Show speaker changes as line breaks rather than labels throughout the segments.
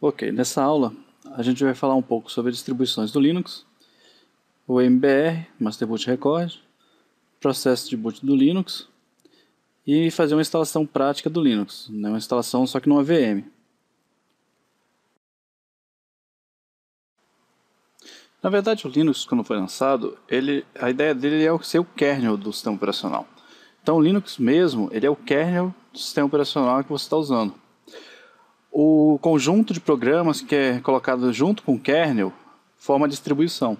Ok, nessa aula a gente vai falar um pouco sobre distribuições do Linux, o MBR, Master Boot Record, processo de boot do Linux e fazer uma instalação prática do Linux, né? Uma instalação só que numa VM. Na verdade, o Linux, quando foi lançado, a ideia dele é ser o kernel do sistema operacional. Então, o Linux mesmo, ele é o kernel do sistema operacional que você está usando. O conjunto de programas que é colocado junto com o kernel forma a distribuição.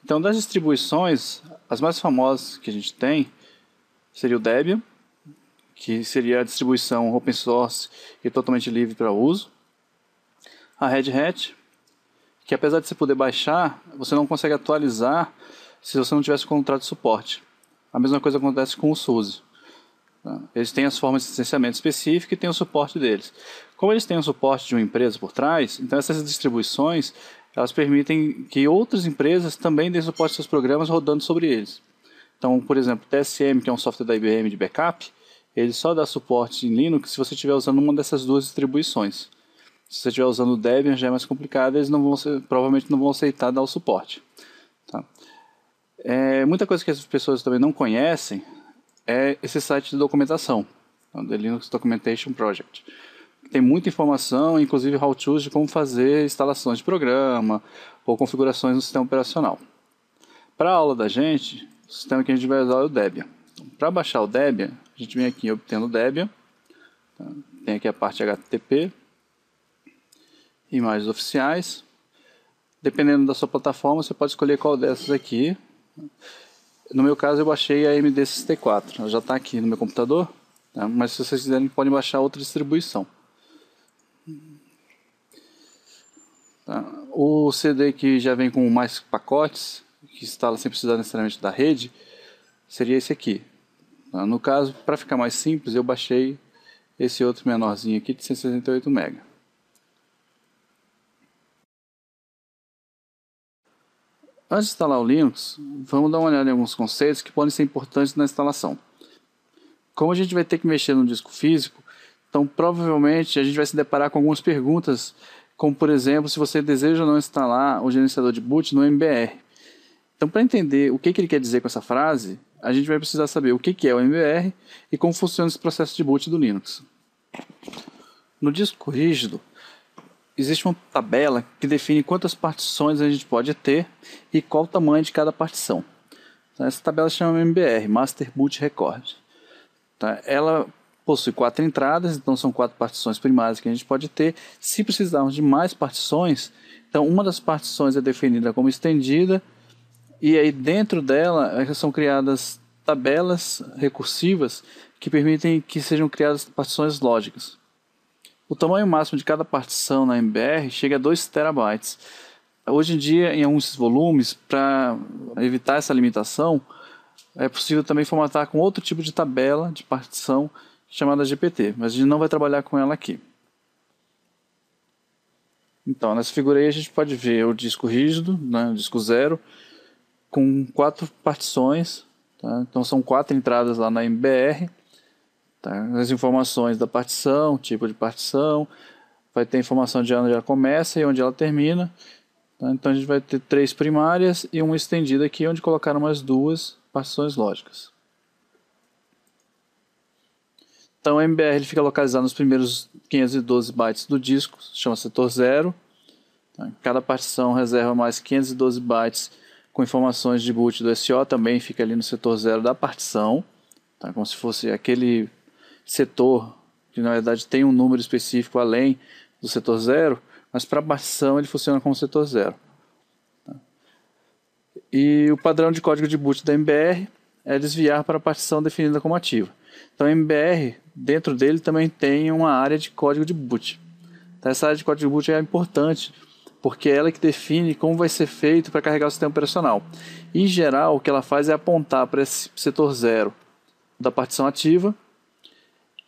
Então, das distribuições, as mais famosas que a gente tem seria o Debian, que seria a distribuição open source e totalmente livre para uso. A Red Hat, que apesar de você poder baixar, você não consegue atualizar se você não tivesse um contrato de suporte. A mesma coisa acontece com o SUSE. Eles têm as formas de licenciamento específicas e têm o suporte deles. Como eles têm o suporte de uma empresa por trás, então essas distribuições elas permitem que outras empresas também deem suporte aos seus programas rodando sobre eles. Então, por exemplo, o TSM, que é um software da IBM de backup, ele só dá suporte em Linux se você estiver usando uma dessas duas distribuições. Se você estiver usando o Debian já é mais complicado, eles provavelmente não vão aceitar dar o suporte. Tá? Muita coisa que as pessoas também não conhecem é esse site de documentação, The Linux Documentation Project. Tem muita informação, inclusive how-tos de como fazer instalações de programa ou configurações no sistema operacional. Para a aula da gente, o sistema que a gente vai usar é o Debian. Então, para baixar o Debian, a gente vem aqui em Obtendo Debian, tá? Tem aqui a parte HTTP, imagens oficiais. Dependendo da sua plataforma, você pode escolher qual dessas aqui. No meu caso, eu baixei a AMD64, ela já está aqui no meu computador, tá? Mas se vocês quiserem, podem baixar outra distribuição. Tá? O CD que já vem com mais pacotes, que instala sem precisar necessariamente da rede, seria esse aqui. Tá? No caso, para ficar mais simples, eu baixei esse outro menorzinho aqui de 168 MB. Antes de instalar o Linux, vamos dar uma olhada em alguns conceitos que podem ser importantes na instalação. Como a gente vai ter que mexer no disco físico, então provavelmente a gente vai se deparar com algumas perguntas, como por exemplo, se você deseja ou não instalar o gerenciador de boot no MBR. Então, para entender o que ele quer dizer com essa frase, a gente vai precisar saber o que é o MBR e como funciona esse processo de boot do Linux. No disco rígido, existe uma tabela que define quantas partições a gente pode ter e qual o tamanho de cada partição. Então, essa tabela se chama MBR, Master Boot Record. Tá? Ela possui 4 entradas, então são 4 partições primárias que a gente pode ter. Se precisarmos de mais partições, então uma das partições é definida como estendida, e aí dentro dela são criadas tabelas recursivas que permitem que sejam criadas partições lógicas. O tamanho máximo de cada partição na MBR chega a 2 terabytes. Hoje em dia, em alguns volumes, para evitar essa limitação, é possível também formatar com outro tipo de tabela de partição chamada GPT, mas a gente não vai trabalhar com ela aqui. Então, nessa figura aí a gente pode ver o disco rígido, né, o disco zero, com 4 partições. Tá? Então são 4 entradas lá na MBR. Tá? As informações da partição, tipo de partição, vai ter informação de onde ela começa e onde ela termina. Tá? Então a gente vai ter 3 primárias e uma estendida aqui, onde colocaram mais 2 partições lógicas. Então o MBR ele fica localizado nos primeiros 512 bytes do disco, chama setor 0. Tá? Cada partição reserva mais 512 bytes com informações de boot do SO, também fica ali no setor 0 da partição. Tá? Como se fosse aquele setor que na verdade tem um número específico além do setor 0, mas para a partição ele funciona como setor 0. Tá? E o padrão de código de boot da MBR é desviar para a partição definida como ativa. Então, a MBR, dentro dele, também tem uma área de código de boot. Então, essa área de código de boot é importante, porque é ela que define como vai ser feito para carregar o sistema operacional. Em geral, o que ela faz é apontar para esse setor 0 da partição ativa,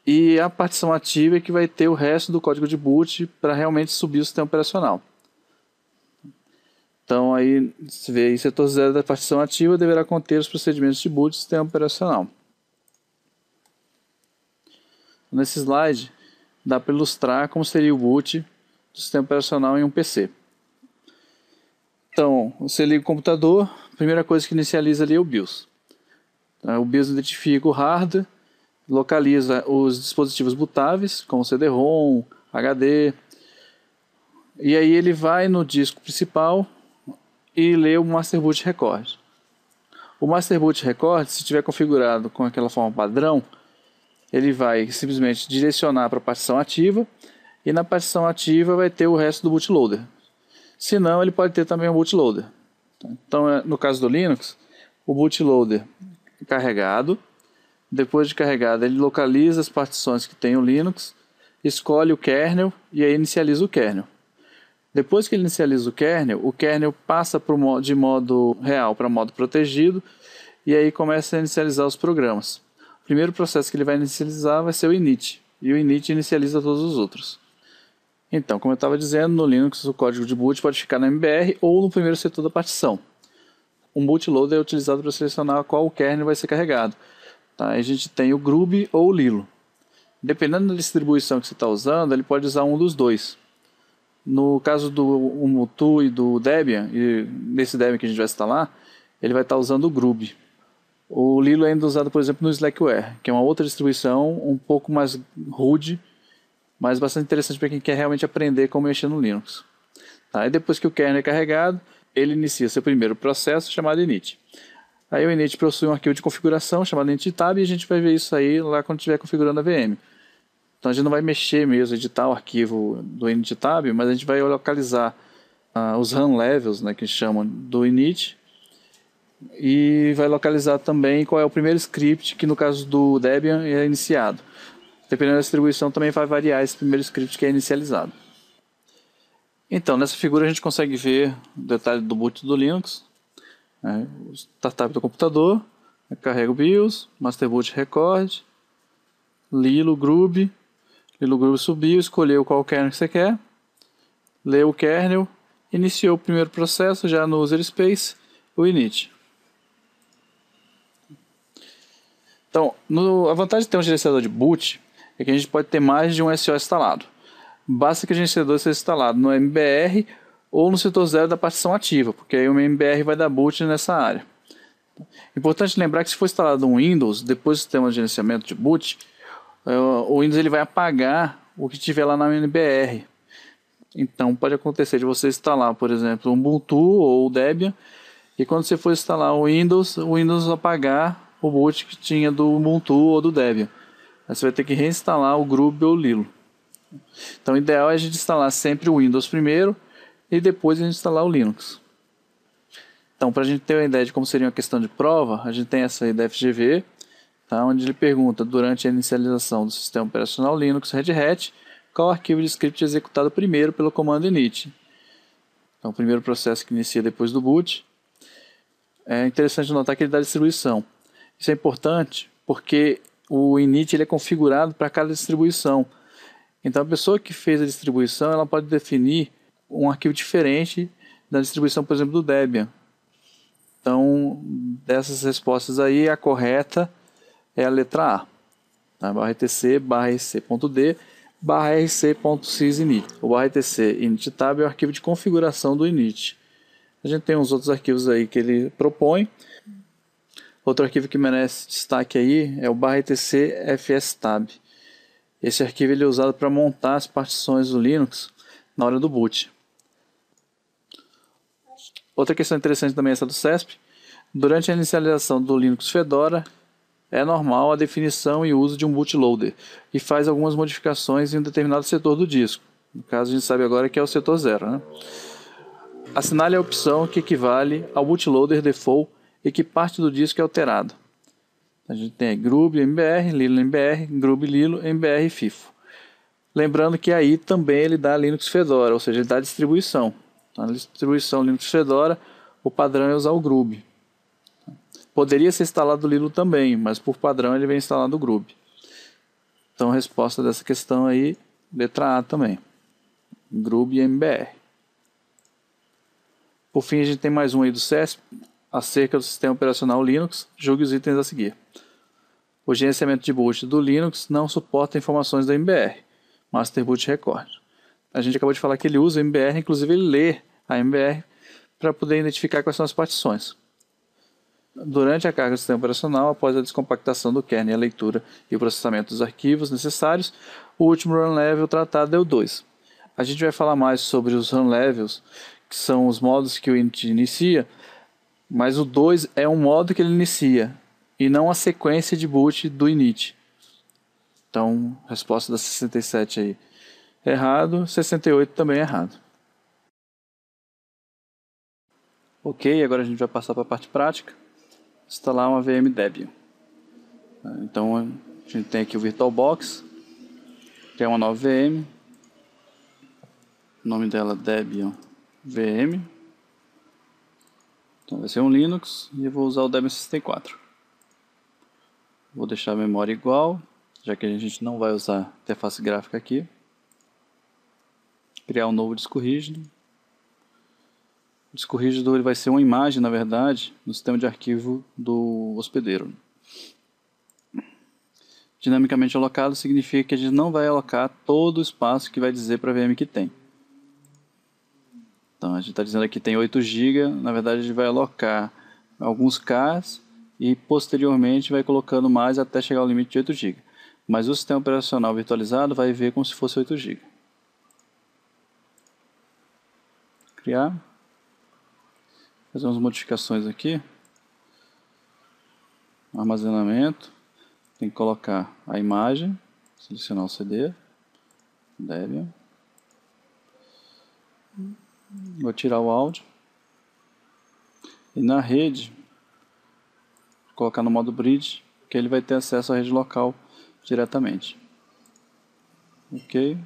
e a partição ativa é que vai ter o resto do código de boot para realmente subir o sistema operacional. Então, aí, você vê aí, setor 0 da partição ativa deverá conter os procedimentos de boot do sistema operacional. Nesse slide, dá para ilustrar como seria o boot do sistema operacional em um PC. Então, você liga o computador, a primeira coisa que inicializa ali é o BIOS. O BIOS identifica o hardware, localiza os dispositivos bootáveis, como CD-ROM, HD, e aí ele vai no disco principal e lê o Master Boot Record. O Master Boot Record, se estiver configurado com aquela forma padrão, ele vai simplesmente direcionar para a partição ativa, e na partição ativa vai ter o resto do bootloader. Se não, ele pode ter também um bootloader. Então, no caso do Linux, o bootloader é carregado. Depois de carregado, ele localiza as partições que tem o Linux, escolhe o kernel e aí inicializa o kernel. Depois que ele inicializa o kernel passa de modo real para modo protegido e aí começa a inicializar os programas. O primeiro processo que ele vai inicializar vai ser o init, e o init inicializa todos os outros. Então, como eu estava dizendo, no Linux o código de boot pode ficar no MBR ou no primeiro setor da partição. Um bootloader é utilizado para selecionar qual kernel vai ser carregado. Tá? A gente tem o Grub ou o Lilo. Dependendo da distribuição que você está usando, ele pode usar um dos dois. No caso do Ubuntu e do Debian, e nesse Debian que a gente vai instalar, ele vai estar usando o Grub. O Lilo é ainda usado, por exemplo, no Slackware, que é uma outra distribuição um pouco mais rude, mas bastante interessante para quem quer realmente aprender como mexer no Linux. Tá? E depois que o kernel é carregado, ele inicia seu primeiro processo chamado init. Aí o init possui um arquivo de configuração chamado inittab e a gente vai ver isso aí lá quando estiver configurando a VM. Então a gente não vai mexer mesmo, editar o arquivo do inittab, mas a gente vai localizar os run levels, né, que chamam do init, e vai localizar também qual é o primeiro script que no caso do Debian é iniciado. Dependendo da distribuição também vai variar esse primeiro script que é inicializado. Então, nessa figura a gente consegue ver o detalhe do boot do Linux, o startup do computador, carrega o BIOS, Master Boot Record, Lilo, Grub subiu, escolheu qual kernel que você quer, leu o kernel, iniciou o primeiro processo já no user space, o init. Então, a vantagem de ter um gerenciador de boot é que a gente pode ter mais de um SO instalado. Basta que o gerenciador seja instalado no MBR ou no setor 0 da partição ativa, porque aí o MBR vai dar boot nessa área. Importante lembrar que se for instalado um Windows, depois do sistema de gerenciamento de boot, o Windows ele vai apagar o que tiver lá na MBR. Então pode acontecer de você instalar, por exemplo, o Ubuntu ou o Debian, e quando você for instalar o Windows apagar o boot que tinha do Ubuntu ou do Debian. Aí você vai ter que reinstalar o Grub ou o Lilo. Então o ideal é a gente instalar sempre o Windows primeiro e depois a gente instalar o Linux. Então, para a gente ter uma ideia de como seria uma questão de prova, a gente tem essa aí da FGV, tá, onde ele pergunta, durante a inicialização do sistema operacional Linux Red Hat, qual arquivo de script é executado primeiro pelo comando init. Então, o primeiro processo que inicia depois do boot. É interessante notar que ele dá distribuição. Isso é importante porque o init ele é configurado para cada distribuição. Então a pessoa que fez a distribuição ela pode definir um arquivo diferente da distribuição, por exemplo, do Debian. Então, dessas respostas aí, a correta é a letra A. Tá? /etc, /rc.d, /rc.sysinit. O /etc inittab é o arquivo de configuração do init. A gente tem uns outros arquivos aí que ele propõe. Outro arquivo que merece destaque aí é o /etc fstab. Esse arquivo ele é usado para montar as partições do Linux na hora do boot. Outra questão interessante também é essa do CESP. Durante a inicialização do Linux Fedora, é normal a definição e uso de um bootloader e faz algumas modificações em um determinado setor do disco. No caso, a gente sabe agora que é o setor 0. Né? Assinale a opção que equivale ao bootloader default e que parte do disco é alterado. A gente tem Grub MBR, Lilo MBR, Grub Lilo MBR FIFO. Lembrando que aí também ele dá Linux Fedora, ou seja, ele dá distribuição. Na distribuição Linux Fedora, o padrão é usar o Grub. Poderia ser instalado o Lilo também, mas por padrão ele vem instalado o Grub. Então a resposta dessa questão aí, letra A também. Grub e MBR. Por fim, a gente tem mais um aí do CESP, acerca do sistema operacional Linux. Julgue os itens a seguir. O gerenciamento de boot do Linux não suporta informações da MBR, Master Boot Record. a gente acabou de falar que ele usa o MBR, inclusive ele lê a MBR para poder identificar quais são as partições. Durante a carga do sistema operacional, após a descompactação do kernel, a leitura e o processamento dos arquivos necessários, o último run level tratado é o 2. A gente vai falar mais sobre os run levels, que são os modos que o init inicia, mas o 2 é um modo que ele inicia, e não a sequência de boot do init. Então, resposta da 67 aí, errado, 68 também errado. Ok, agora a gente vai passar para a parte prática. Instalar uma VM Debian. Então a gente tem aqui o VirtualBox, que é uma nova VM. O nome dela é Debian VM. Então vai ser um Linux e eu vou usar o Debian 64. Vou deixar a memória igual, já que a gente não vai usar interface gráfica aqui. Criar um novo disco rígido. O disco rígido ele vai ser uma imagem, na verdade, no sistema de arquivo do hospedeiro. Dinamicamente alocado significa que a gente não vai alocar todo o espaço que vai dizer para a VM que tem. Então a gente está dizendo aqui que tem 8 GB, na verdade a gente vai alocar alguns Ks e posteriormente vai colocando mais até chegar ao limite de 8 GB. Mas o sistema operacional virtualizado vai ver como se fosse 8 GB. Criar. Fazer umas modificações aqui. Armazenamento. Tem que colocar a imagem. Selecionar o CD. Debian. Vou tirar o áudio. E na rede, colocar no modo bridge, que ele vai ter acesso à rede local diretamente. Ok.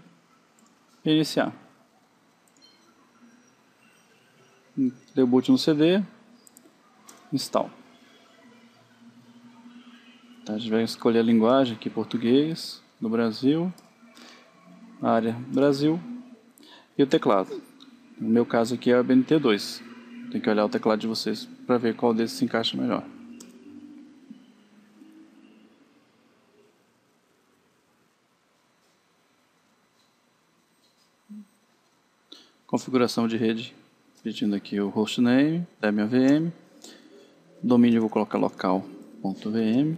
Iniciar. Deu boot no CD. Install. Tá, a gente vai escolher a linguagem aqui, português, do Brasil. Área Brasil. E o teclado. No meu caso aqui é o BNT2. Tem que olhar o teclado de vocês para ver qual desses se encaixa melhor. Configuração de rede, pedindo aqui o hostname, Debian VM. Domínio eu vou colocar local.vm.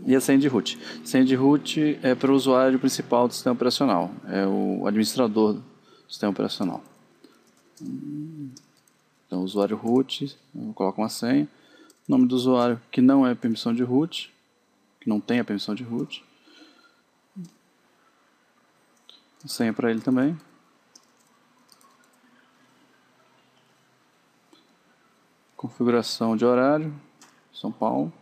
E a senha de root. Senha de root é para o usuário principal do sistema operacional. É o administrador do sistema operacional. Então, usuário root, eu coloco uma senha. Nome do usuário que não é permissão de root, que não tem a permissão de root. Senha para ele também. Configuração de horário, São Paulo.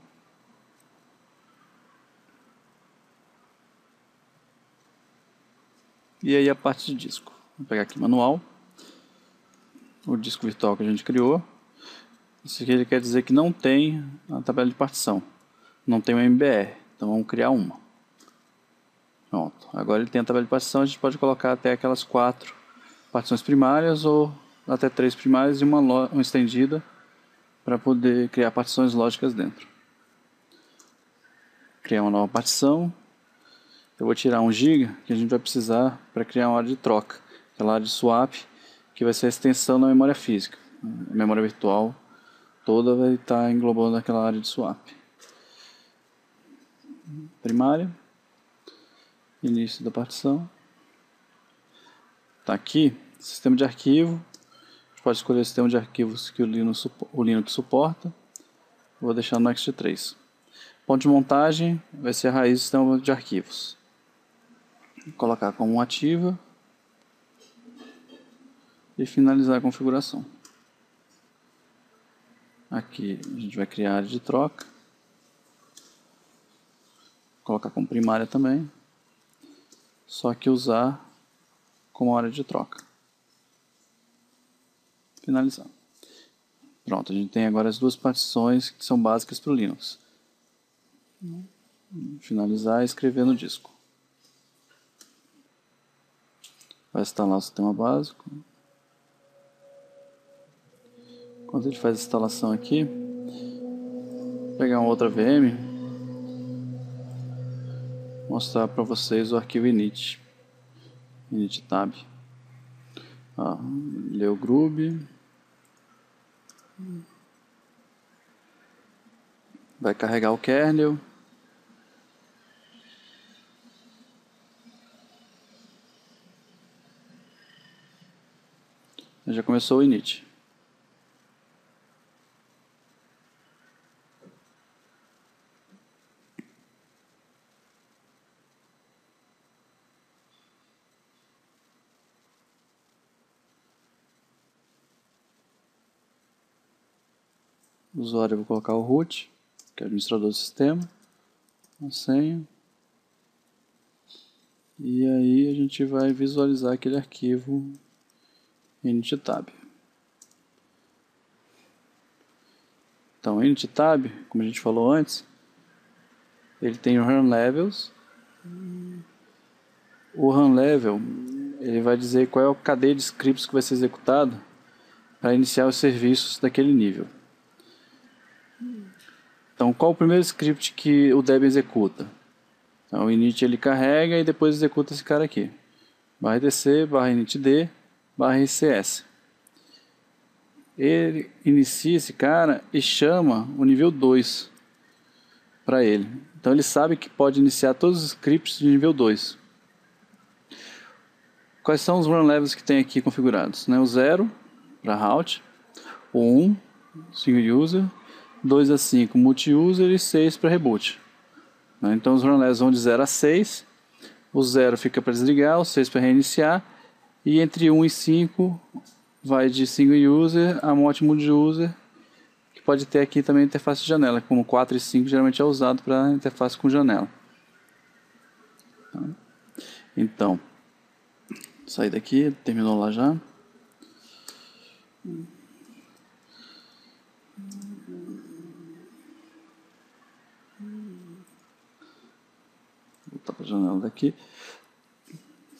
E aí a parte de disco. Vou pegar aqui manual. O disco virtual que a gente criou. Isso aqui ele quer dizer que não tem a tabela de partição. Não tem uma MBR. Então vamos criar uma. Pronto. Agora ele tem a tabela de partição. A gente pode colocar até aquelas 4 partições primárias ou até 3 primárias e uma estendida para poder criar partições lógicas dentro. Criar uma nova partição. Eu vou tirar 1 GB que a gente vai precisar para criar uma área de troca. Aquela área de swap que vai ser a extensão da memória física. A memória virtual toda vai estar englobando aquela área de swap. Primária. Início da partição. Está aqui, sistema de arquivo. A gente pode escolher o sistema de arquivos que o Linux suporta. Vou deixar no ext3. Ponto de montagem vai ser a raiz do sistema de arquivos. Vou colocar como ativa. E finalizar a configuração. Aqui a gente vai criar a área de troca. Colocar como primária também. Só que usar como área de troca. Finalizar. Pronto, a gente tem agora as 2 partições que são básicas para o Linux. Finalizar e escrever no disco. Vai instalar o sistema básico. Quando ele faz a instalação aqui, vou pegar uma outra VM, mostrar para vocês o arquivo init. init tab. Leu grub. Vai carregar o kernel. Já começou o init. O usuário, eu vou colocar o root, que é o administrador do sistema, a senha. E aí a gente vai visualizar aquele arquivo init-tab. Então, init-tab, como a gente falou antes, ele tem o run levels. O run level, ele vai dizer qual é a cadeia de scripts que vai ser executada para iniciar os serviços daquele nível. Então, qual o primeiro script que o Debian executa? Então, o init ele carrega e depois executa esse cara aqui. /etc, /initd, /ics. Ele inicia esse cara e chama o nível 2 para ele. Então, ele sabe que pode iniciar todos os scripts de nível 2. Quais são os run levels que tem aqui configurados? O 0 para route, o 1, single user, 2 a 5 multi-user e 6 para reboot. Então os run levels vão de 0 a 6, o 0 fica para desligar, o 6 para reiniciar, e entre 1 e 5 vai de single user a multi-user, que pode ter aqui também interface de janela, como 4 e 5 geralmente é usado para interface com janela. Então, sair daqui, terminou lá já. Voltar para a janela daqui.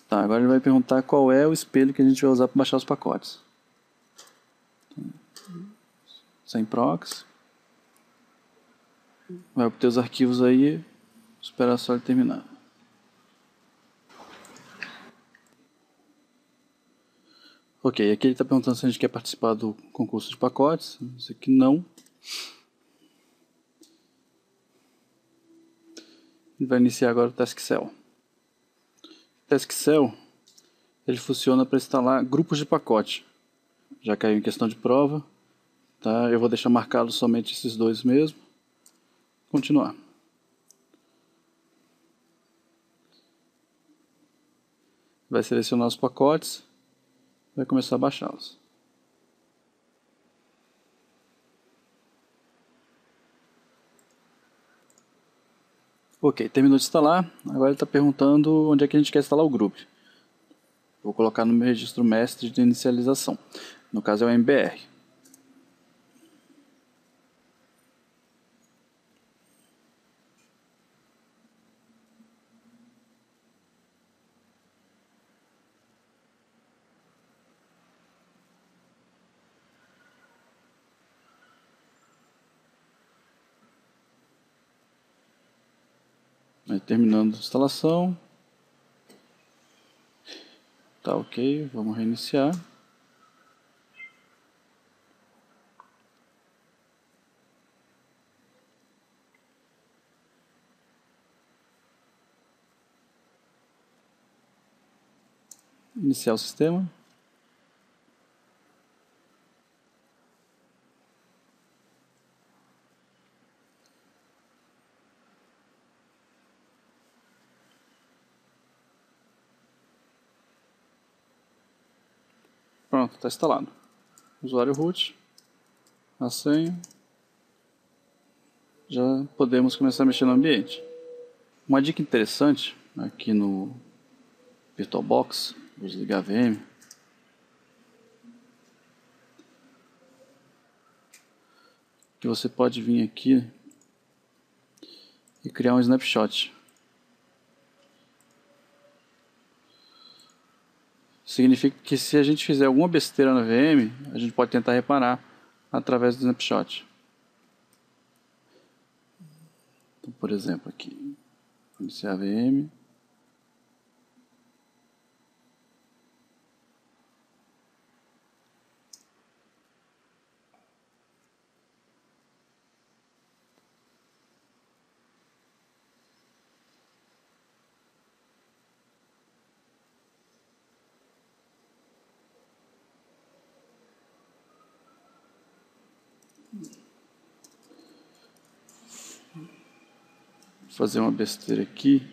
Tá, agora ele vai perguntar qual é o espelho que a gente vai usar para baixar os pacotes. Sem proxy. Vai obter os arquivos aí, esperar só ele terminar. Ok, aqui ele está perguntando se a gente quer participar do concurso de pacotes. Isso aqui não. Ele vai iniciar agora o TaskCell. O TaskCell, ele funciona para instalar grupos de pacote. Já caiu em questão de prova. Tá? Eu vou deixar marcado somente esses dois mesmo. Continuar. Vai selecionar os pacotes. Vai começar a baixá-los. Ok, terminou de instalar. Agora ele está perguntando onde é que a gente quer instalar o grupo. Vou colocar no meu registro mestre de inicialização. No caso é o MBR. Aí, terminando a instalação. Tá ok, vamos reiniciar. Iniciar o sistema. Pronto, está instalado. Usuário root, a senha. Já podemos começar a mexer no ambiente. Uma dica interessante aqui no VirtualBox, vou desligar a VM. Que você pode vir aqui e criar um snapshot. Significa que se a gente fizer alguma besteira na VM, a gente pode tentar reparar através do snapshot. Então, por exemplo, aqui, iniciar a VM. Vou fazer uma besteira aqui.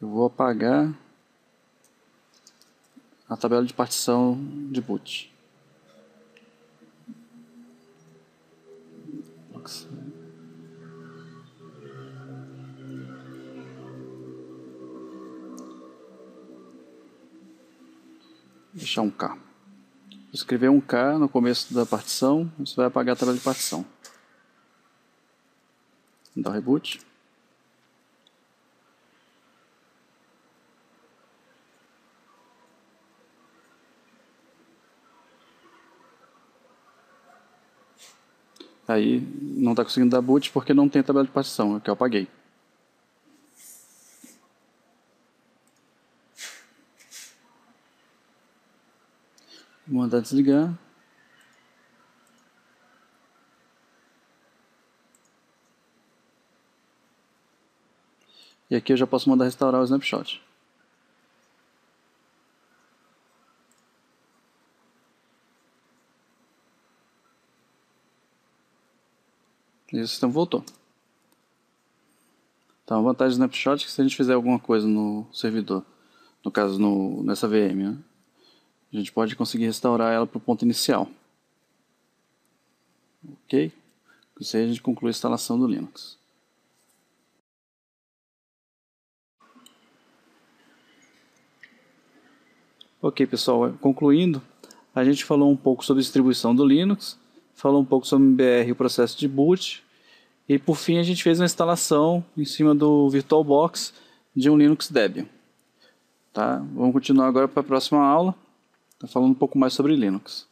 Eu vou apagar a tabela de partição de boot. Deixar um K. Escrever um K no começo da partição, isso vai apagar a tabela de partição. Dá o reboot. Aí não está conseguindo dar boot porque não tem tabela de partição, é que eu apaguei. Vou mandar desligar. E aqui eu já posso mandar restaurar o snapshot. E o sistema voltou. Então a vantagem do snapshot é que se a gente fizer alguma coisa no servidor, no caso nessa VM, né, a gente pode conseguir restaurar ela para o ponto inicial. Ok? Com isso aí a gente conclui a instalação do Linux. Ok, pessoal, concluindo, a gente falou um pouco sobre a distribuição do Linux, falou um pouco sobre o MBR e o processo de boot, e por fim a gente fez uma instalação em cima do VirtualBox de um Linux Debian. Tá? Vamos continuar agora para a próxima aula, falando um pouco mais sobre Linux.